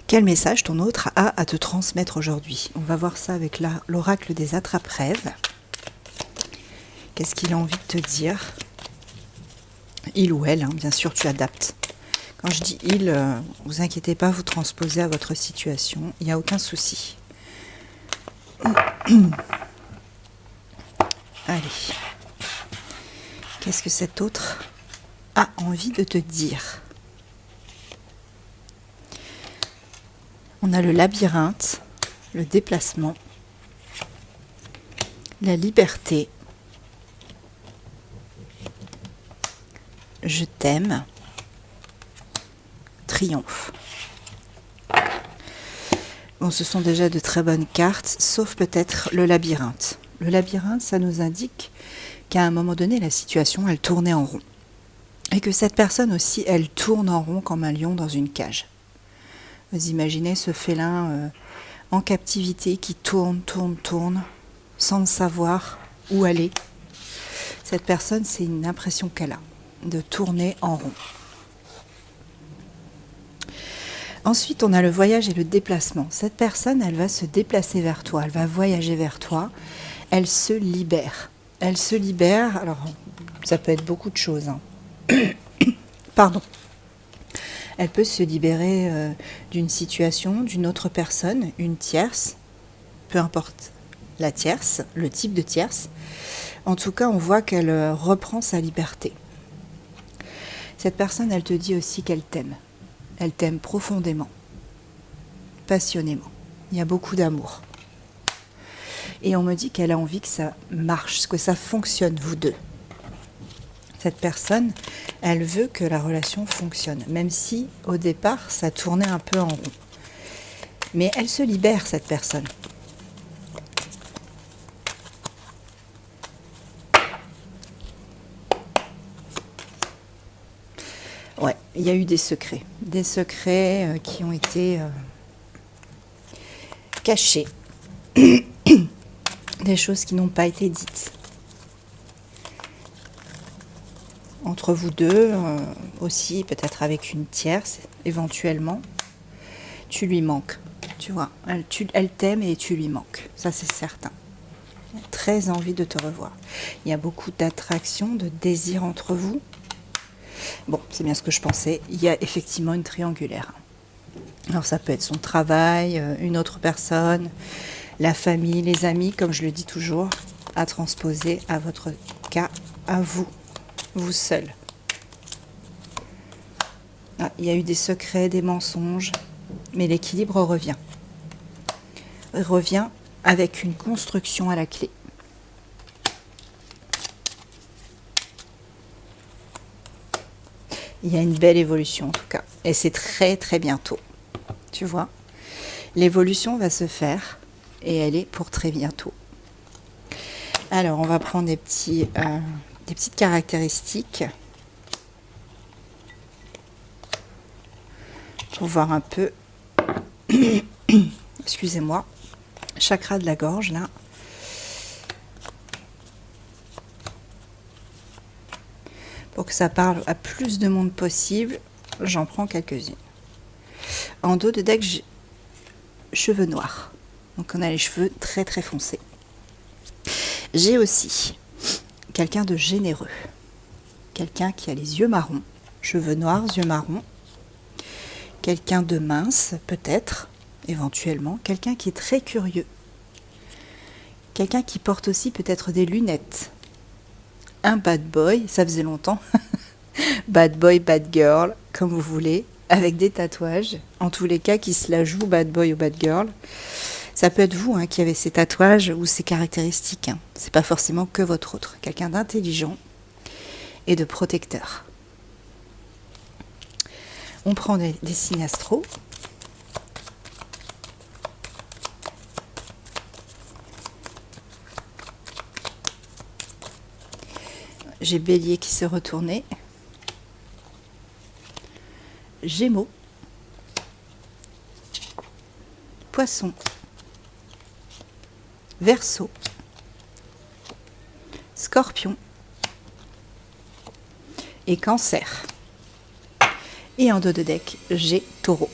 Quel message ton autre a à te transmettre aujourd'hui? On va voir ça avec l'oracle des attrape-rêves. Qu'est-ce qu'il a envie de te dire? Il ou elle, hein, bien sûr, tu adaptes. Quand je dis il, vous inquiétez pas, vous transposez à votre situation, il n'y a aucun souci. Allez. Qu'est-ce que cet autre a envie de te dire? On a le labyrinthe, le déplacement, la liberté, je t'aime, triomphe. Bon, ce sont déjà de très bonnes cartes, sauf peut-être le labyrinthe. Le labyrinthe, ça nous indique qu'à un moment donné, la situation, elle tournait en rond. Et que cette personne aussi, elle tourne en rond comme un lion dans une cage. Vous imaginez ce félin en captivité qui tourne, sans savoir où aller. Cette personne, c'est une impression qu'elle a, de tourner en rond. Ensuite, on a le voyage et le déplacement. Cette personne, elle va se déplacer vers toi, elle va voyager vers toi, elle se libère. Elle se libère, alors ça peut être beaucoup de choses. Pardon. Elle peut se libérer d'une situation, d'une autre personne, une tierce, peu importe la tierce, le type de tierce. En tout cas, on voit qu'elle reprend sa liberté. Cette personne, elle te dit aussi qu'elle t'aime. Elle t'aime profondément, passionnément. Il y a beaucoup d'amour. Et on me dit qu'elle a envie que ça marche, que ça fonctionne, vous deux. Cette personne, elle veut que la relation fonctionne, même si au départ, ça tournait un peu en rond. Mais elle se libère, cette personne. Ouais, il y a eu des secrets qui ont été cachés, des choses qui n'ont pas été dites. Entre vous deux, aussi, peut-être avec une tierce, éventuellement, tu lui manques, tu vois. Elle t'aime et tu lui manques, ça c'est certain. Très envie de te revoir. Il y a beaucoup d'attraction, de désir entre vous. Bon, c'est bien ce que je pensais. Il y a effectivement une triangulaire. Alors ça peut être son travail, une autre personne, la famille, les amis, comme je le dis toujours, à transposer à votre cas, à vous, vous seul. Ah, il y a eu des secrets, des mensonges, mais l'équilibre revient. Il revient avec une construction à la clé. Il y a une belle évolution en tout cas. Et c'est très très bientôt. Tu vois, l'évolution va se faire et elle est pour très bientôt. Alors, on va prendre des petites caractéristiques pour voir un peu. Excusez-moi. Chakra de la gorge, là. Pour que ça parle à plus de monde possible, j'en prends quelques-unes. En dos de deck, j'ai cheveux noirs. Donc on a les cheveux très très foncés. J'ai aussi quelqu'un de généreux. Quelqu'un qui a les yeux marrons, cheveux noirs, yeux marrons. Quelqu'un de mince, peut-être, éventuellement. Quelqu'un qui est très curieux. Quelqu'un qui porte aussi peut-être des lunettes. Un bad boy, ça faisait longtemps. Bad boy, bad girl, comme vous voulez, avec des tatouages. En tous les cas, qui se la joue bad boy ou bad girl. Ça peut être vous qui avez ces tatouages ou ces caractéristiques. C'est pas forcément que votre autre. Quelqu'un d'intelligent et de protecteur. On prend des signes astro. J'ai Bélier qui s'est retourné. Gémeaux. Poisson. Verseau. Scorpion. Et Cancer. Et en dos de deck, j'ai Taureau.